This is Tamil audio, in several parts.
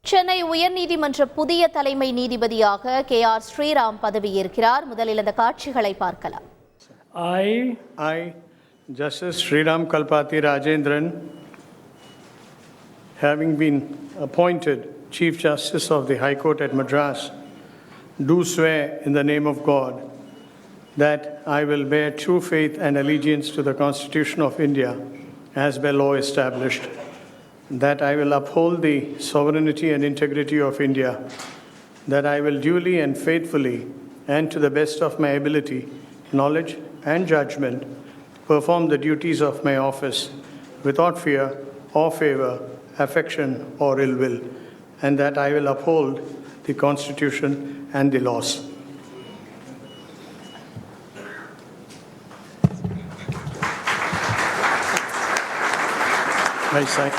சென்னை உயர்நீதிமன்ற புதிய தலைமை நீதிபதியாக KR ஸ்ரீராம் பதவியேற்கிறார். முதலில் இந்த காட்சிகளை பார்க்கலாம். I, Justice Sriram Kalpati Rajendran, having been appointed Chief Justice of the High Court at Madras, do swear in the name of God that I will bear true faith and allegiance to the Constitution of India as by law established, that I will uphold the sovereignty and integrity of India, that I will duly and faithfully and to the best of my ability, knowledge and judgment perform the duties of my office without fear or favor, affection or ill will, and that I will uphold the Constitution and the laws. I sign.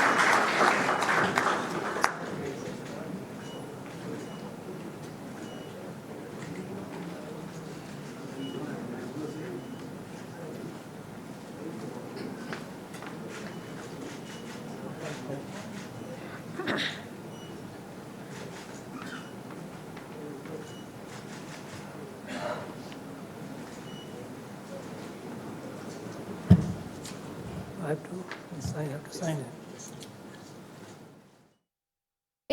I have to sign it.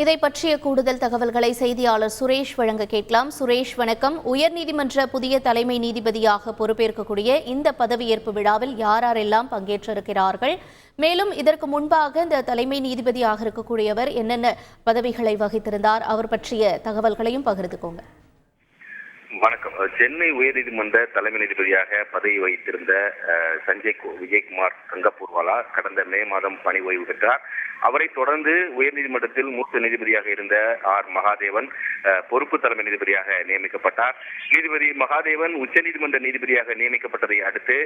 இதை பற்றிய கூடுதல் தகவல்களை செய்தியாளர் சுரேஷ் வழங்க கேட்கலாம். சுரேஷ், வணக்கம். உயர்நீதிமன்ற புதிய தலைமை நீதிபதியாக பொறுப்பேற்கக்கூடிய இந்த பதவியேற்பு விழாவில் யாரெல்லாம் பங்கேற்றிருக்கிறார்கள்? மேலும் இதற்கு முன்பாக இந்த தலைமை நீதிபதியாக இருக்கக்கூடியவர் என்னென்ன பதவிகளை வகித்திருந்தார்? அவர் பற்றிய தகவல்களையும் பகிர்ந்துக்கோங்க. வணக்கம். சென்னை உயர்நீதிமன்ற தலைமை நீதிபதியாக பதவி வகித்திருந்த சஞ்சய் விஜயகுமார் கங்கப்பூர்வாலா கடந்த மே மாதம் பணி ஓய்வு பெற்றார். அவரை தொடர்ந்து உயர்நீதிமன்றத்தில் மூத்த நீதிபதியாக இருந்த ஆர் மகாதேவன் பொறுப்பு தலைமை நீதிபதியாக நியமிக்கப்பட்டார். நீதிபதி மகாதேவன் உச்சநீதிமன்ற நீதிபதியாக நியமிக்கப்பட்டதை அடுத்து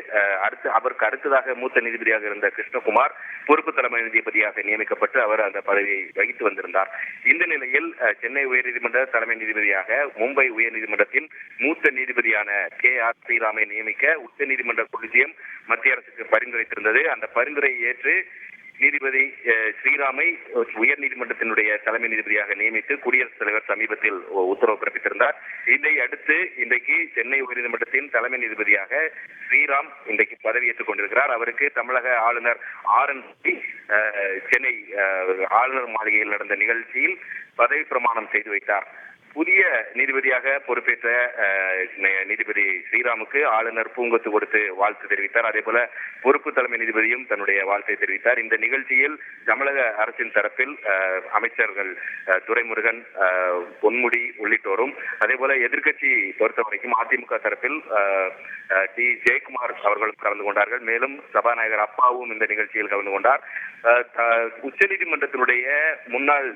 அவருக்கு அடுத்ததாக மூத்த நீதிபதியாக இருந்த கிருஷ்ணகுமார் பொறுப்பு தலைமை நீதிபதியாக நியமிக்கப்பட்டு அவர் அந்த பதவியை வகித்து வந்திருந்தார். இந்த நிலையில் சென்னை உயர்நீதிமன்ற தலைமை நீதிபதியாக மும்பை உயர்நீதிமன்றத்தின் மூத்த நீதிபதியான KR ஸ்ரீராமை நியமிக்க உச்சநீதிமன்ற கொலிஜியம் மத்திய அரசுக்கு பரிந்துரைத்திருந்தது. அந்த பரிந்துரையை ஏற்று நீதிபதி ஸ்ரீராமை உயர்நீதிமன்றத்தினுடைய தலைமை நீதிபதியாக நியமித்து குடியரசுத் தலைவர் சமீபத்தில் உத்தரவு பிறப்பித்திருந்தார். இதை அடுத்து இன்றைக்கு சென்னை உயர்நீதிமன்றத்தின் தலைமை நீதிபதியாக ஸ்ரீராம் இன்றைக்கு பதவியேற்றுக் கொண்டிருக்கிறார். அவருக்கு தமிழக ஆளுநர் RN சென்னை ஆளுநர் மாளிகையில் நடந்த நிகழ்ச்சியில் பதவி பிரமாணம் செய்து வைத்தார். புதிய நீதிபதியாக பொறுப்பேற்ற நீதிபதி ஸ்ரீராமுக்கு ஆளுநர் பூங்கொத்து கொடுத்து வாழ்த்து தெரிவித்தார். அதே போல பொறுப்பு தலைமை நீதிபதியும் தன்னுடைய வாழ்த்தை தெரிவித்தார். இந்த நிகழ்ச்சியில் தமிழக அரசின் தரப்பில் அமைச்சர்கள் துரைமுருகன், பொன்முடி உள்ளிட்டோரும், அதே போல எதிர்க்கட்சி பொறுத்தவரைக்கும் அதிமுக தரப்பில் டி ஜெயக்குமார் அவர்களும் கலந்து கொண்டார்கள். மேலும் சபாநாயகர் அப்பாவும் இந்த நிகழ்ச்சியில் கலந்து கொண்டார். உச்சநீதிமன்றத்தினுடைய முன்னாள்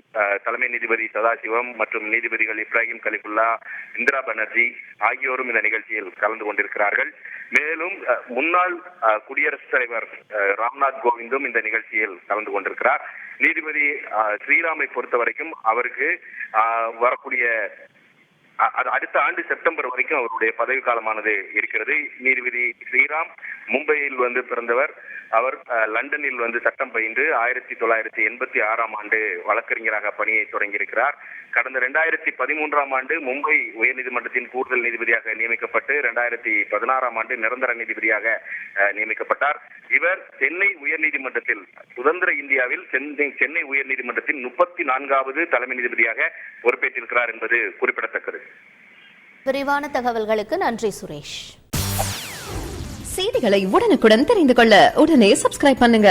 தலைமை நீதிபதி சதாசிவம் மற்றும் நீதிபதிகள் இப்ராஹிம் கலிஃபுல்லா, இந்திரா பானர்ஜி ஆகியோரும் இந்த நிகழ்ச்சியில் கலந்து கொண்டிருக்கிறார்கள். மேலும் முன்னாள் குடியரசுத் தலைவர் ராம்நாத் கோவிந்தும் இந்த நிகழ்ச்சியில் கலந்து கொண்டிருக்கிறார். நீதிபதி ஸ்ரீராமை பொறுத்தவரைக்கும் அவருக்கு வரக்கூடிய அடுத்த ஆண்டு செப்டம்பர் வரைக்கும் அவருடைய பதவி காலமானது இருக்கிறது. நீதிபதி ஸ்ரீராம் மும்பையில் பிறந்தவர். அவர் லண்டனில் சட்டம் பயின்று 1986 ஆண்டு வழக்கறிஞராக பணியை தொடங்கியிருக்கிறார். கடந்த 2013 ஆண்டு மும்பை உயர்நீதிமன்றத்தின் கூடுதல் நீதிபதியாக நியமிக்கப்பட்டு 2016 ஆண்டு நிரந்தர நீதிபதியாக நியமிக்கப்பட்டார். இவர் சென்னை உயர்நீதிமன்றத்தில் சுதந்திர இந்தியாவில் சென்னை உயர்நீதிமன்றத்தின் 34வது தலைமை நீதிபதியாக பொறுப்பேற்றிருக்கிறார் என்பது குறிப்பிடத்தக்கது. விரிவான தகவல்களுக்கு நன்றி சுரேஷ். செய்திகளை உடனுக்குடன் தெரிந்து கொள்ள உடனே சப்ஸ்கிரைப் பண்ணுங்க.